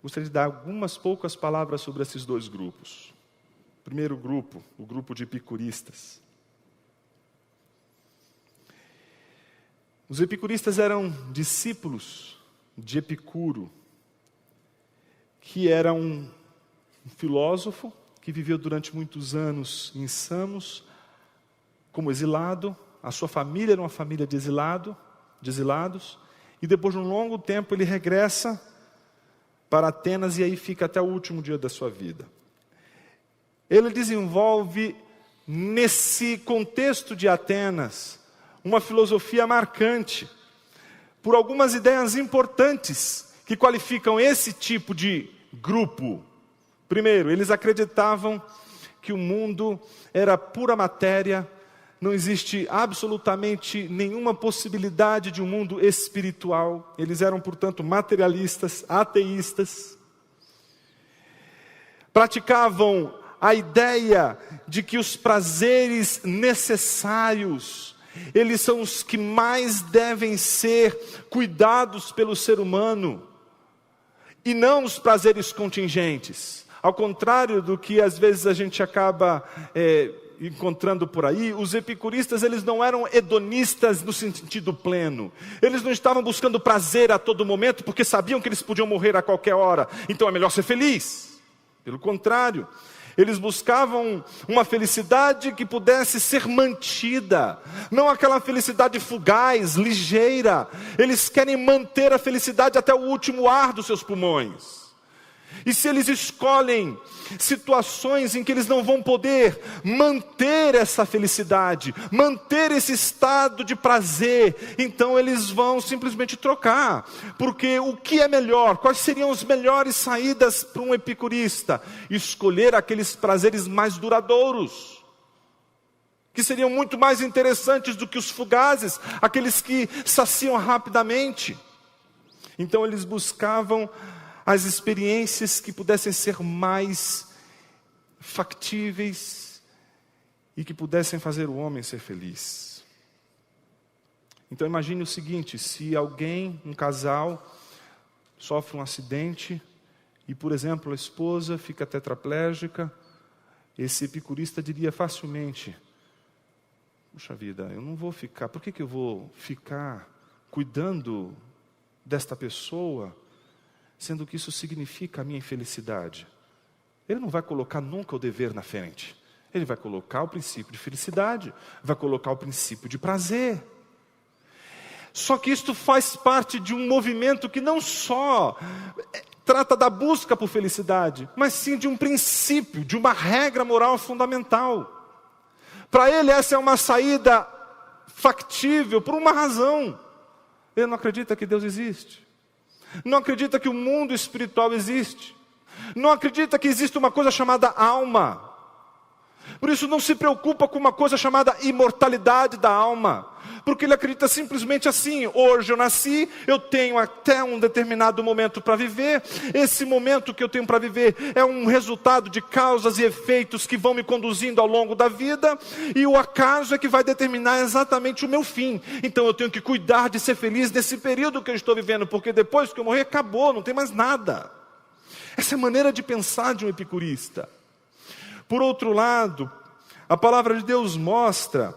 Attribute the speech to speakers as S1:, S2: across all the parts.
S1: Gostaria de dar algumas poucas palavras sobre esses dois grupos. Primeiro grupo, o grupo de epicuristas. Os epicuristas eram discípulos de Epicuro, que era um filósofo que viveu durante muitos anos em Samos como exilado. A sua família era uma família de exilados, e depois de um longo tempo ele regressa para Atenas e aí fica até o último dia da sua vida. Ele desenvolve, nesse contexto de Atenas, uma filosofia marcante, por algumas ideias importantes que qualificam esse tipo de grupo. Primeiro, eles acreditavam que o mundo era pura matéria, não existe absolutamente nenhuma possibilidade de um mundo espiritual. Eles eram, portanto, materialistas, ateístas. Praticavam a ideia de que os prazeres necessários, eles são os que mais devem ser cuidados pelo ser humano, e não os prazeres contingentes. Ao contrário do que às vezes a gente acaba encontrando por aí, os epicuristas, eles não eram hedonistas no sentido pleno. Eles não estavam buscando prazer a todo momento, porque sabiam que eles podiam morrer a qualquer hora, então é melhor ser feliz. Pelo contrário, eles buscavam uma felicidade que pudesse ser mantida, não aquela felicidade fugaz, ligeira. Eles querem manter a felicidade até o último ar dos seus pulmões. E se eles escolhem situações em que eles não vão poder manter essa felicidade, manter esse estado de prazer, então eles vão simplesmente trocar. Porque o que é melhor? Quais seriam as melhores saídas para um epicurista? Escolher aqueles prazeres mais duradouros, que seriam muito mais interessantes do que os fugazes, aqueles que saciam rapidamente. Então eles buscavam as experiências que pudessem ser mais factíveis e que pudessem fazer o homem ser feliz. Então imagine o seguinte: se alguém, um casal, sofre um acidente e, por exemplo, a esposa fica tetraplégica, esse epicurista diria facilmente: puxa vida, eu não vou ficar, por que eu vou ficar cuidando desta pessoa, sendo que isso significa a minha infelicidade? Ele não vai colocar nunca o dever na frente. Ele vai colocar o princípio de felicidade, vai colocar o princípio de prazer. Só que isto faz parte de um movimento que não só trata da busca por felicidade, mas sim de um princípio, de uma regra moral fundamental. Para ele essa é uma saída factível por uma razão. Ele não acredita que Deus existe. Não acredita que o mundo espiritual existe. Não acredita que existe uma coisa chamada alma. Por isso não se preocupa com uma coisa chamada imortalidade da alma. Porque ele acredita simplesmente assim: hoje eu nasci, eu tenho até um determinado momento para viver. Esse momento que eu tenho para viver é um resultado de causas e efeitos que vão me conduzindo ao longo da vida. E o acaso é que vai determinar exatamente o meu fim. Então eu tenho que cuidar de ser feliz nesse período que eu estou vivendo, porque depois que eu morrer, acabou, não tem mais nada. Essa é a maneira de pensar de um epicurista. Por outro lado, a palavra de Deus mostra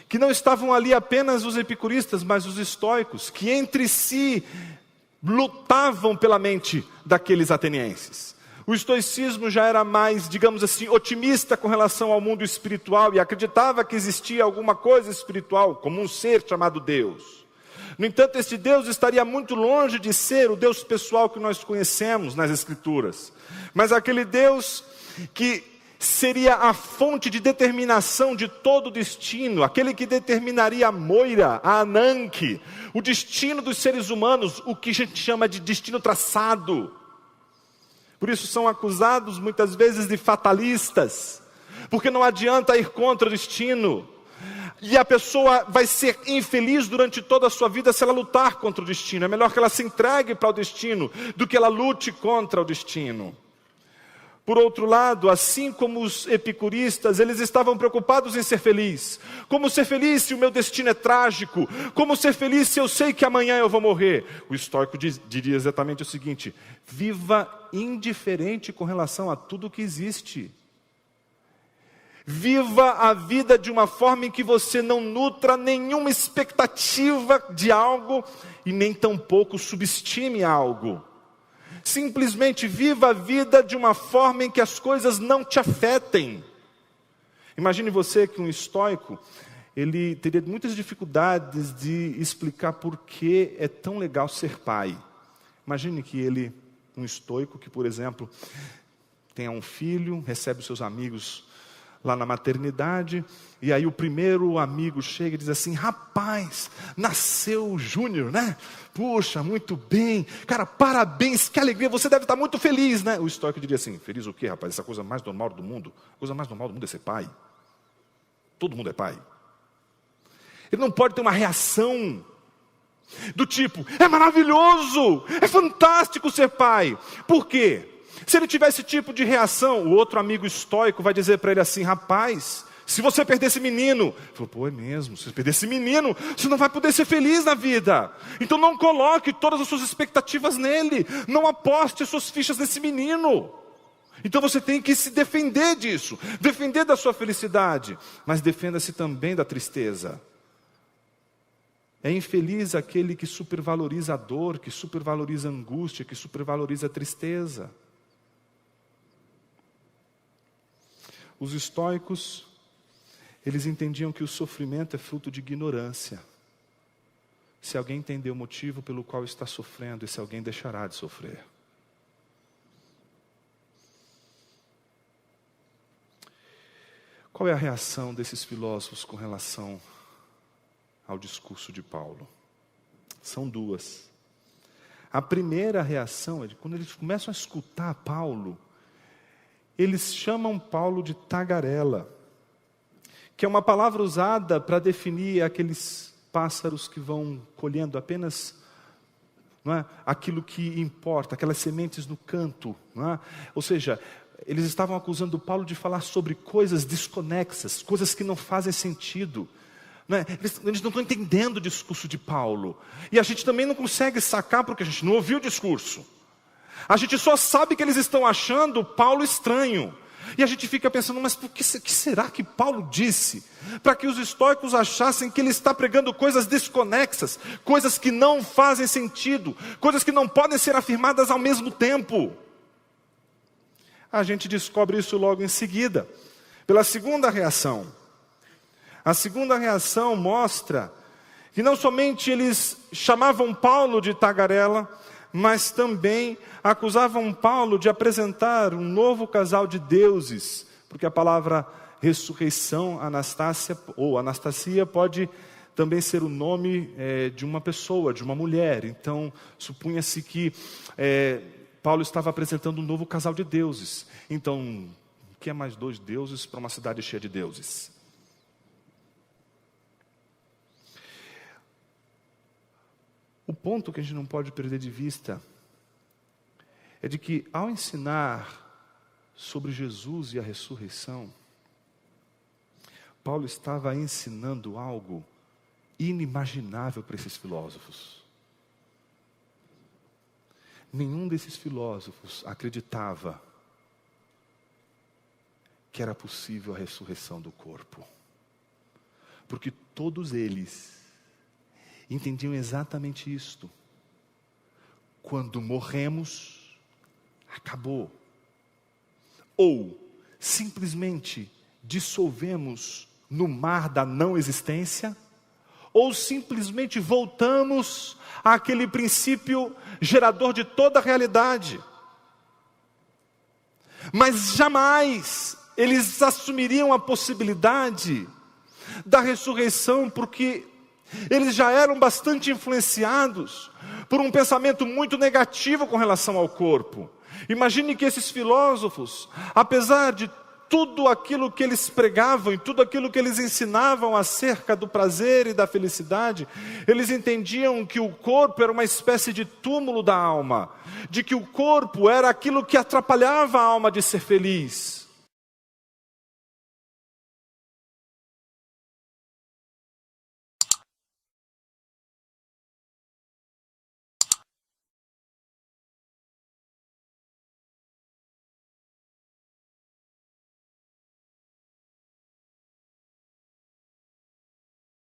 S1: que não estavam ali apenas os epicuristas, mas os estoicos, que entre si lutavam pela mente daqueles atenienses. O estoicismo já era mais, digamos assim, otimista com relação ao mundo espiritual e acreditava que existia alguma coisa espiritual, como um ser chamado Deus. No entanto, esse Deus estaria muito longe de ser o Deus pessoal que nós conhecemos nas Escrituras, mas aquele Deus que seria a fonte de determinação de todo o destino, aquele que determinaria a moira, a Ananke, o destino dos seres humanos, o que a gente chama de destino traçado. Por isso são acusados muitas vezes de fatalistas, porque não adianta ir contra o destino. E a pessoa vai ser infeliz durante toda a sua vida se ela lutar contra o destino. É melhor que ela se entregue para o destino do que ela lute contra o destino. Por outro lado, assim como os epicuristas, eles estavam preocupados em ser feliz. Como ser feliz se o meu destino é trágico? Como ser feliz se eu sei que amanhã eu vou morrer? O estoico diria exatamente o seguinte: viva indiferente com relação a tudo que existe. Viva a vida de uma forma em que você não nutra nenhuma expectativa de algo e nem tampouco subestime algo. Simplesmente viva a vida de uma forma em que as coisas não te afetem. Imagine você que um estoico, ele teria muitas dificuldades de explicar por que é tão legal ser pai. Imagine que ele, um estoico que, por exemplo, tenha um filho, recebe os seus amigos lá na maternidade, e aí o primeiro amigo chega e diz assim: rapaz, nasceu o Júnior, né? Puxa, muito bem, cara, parabéns, que alegria, você deve estar muito feliz, né? O estoico diria assim: feliz o quê, rapaz? Essa coisa mais normal do mundo? A coisa mais normal do mundo é ser pai. Todo mundo é pai. Ele não pode ter uma reação do tipo: é maravilhoso, é fantástico ser pai. Por quê? Se ele tiver esse tipo de reação, o outro amigo estoico vai dizer para ele assim: rapaz, se você perder esse menino, ele falou: pô, é mesmo, se você perder esse menino, você não vai poder ser feliz na vida. Então não coloque todas as suas expectativas nele, não aposte as suas fichas nesse menino. Então você tem que se defender disso, defender da sua felicidade, mas defenda-se também da tristeza. É infeliz aquele que supervaloriza a dor, que supervaloriza a angústia, que supervaloriza a tristeza. Os estoicos, eles entendiam que o sofrimento é fruto de ignorância. Se alguém entender o motivo pelo qual está sofrendo, esse alguém deixará de sofrer. Qual é a reação desses filósofos com relação ao discurso de Paulo? São duas. A primeira reação é de quando eles começam a escutar Paulo, eles chamam Paulo de tagarela, que é uma palavra usada para definir aqueles pássaros que vão colhendo apenas, não é, aquilo que importa, aquelas sementes no canto. Não é? Ou seja, eles estavam acusando Paulo de falar sobre coisas desconexas, coisas que não fazem sentido. Não é? Eles não estão entendendo o discurso de Paulo. E a gente também não consegue sacar porque a gente não ouviu o discurso. A gente só sabe que eles estão achando Paulo estranho. E a gente fica pensando: mas por que será que Paulo disse? Para que os estoicos achassem que ele está pregando coisas desconexas, coisas que não fazem sentido, coisas que não podem ser afirmadas ao mesmo tempo. A gente descobre isso logo em seguida, pela segunda reação. A segunda reação mostra que não somente eles chamavam Paulo de tagarela, mas também acusavam Paulo de apresentar um novo casal de deuses, porque a palavra ressurreição, Anastácia, ou Anastasia, pode também ser o nome de uma pessoa, de uma mulher. Então, supunha-se que Paulo estava apresentando um novo casal de deuses. Então, o que é mais dois deuses para uma cidade cheia de deuses? O ponto que a gente não pode perder de vista é de que, ao ensinar sobre Jesus e a ressurreição, Paulo estava ensinando algo inimaginável para esses filósofos. Nenhum desses filósofos acreditava que era possível a ressurreição do corpo. Porque todos eles entendiam exatamente isto. Quando morremos, acabou. Ou simplesmente dissolvemos no mar da não existência, ou simplesmente voltamos àquele princípio gerador de toda a realidade. Mas jamais eles assumiriam a possibilidade da ressurreição, porque eles já eram bastante influenciados por um pensamento muito negativo com relação ao corpo. Imagine que esses filósofos, apesar de tudo aquilo que eles pregavam e tudo aquilo que eles ensinavam acerca do prazer e da felicidade, eles entendiam que o corpo era uma espécie de túmulo da alma, de que o corpo era aquilo que atrapalhava a alma de ser feliz.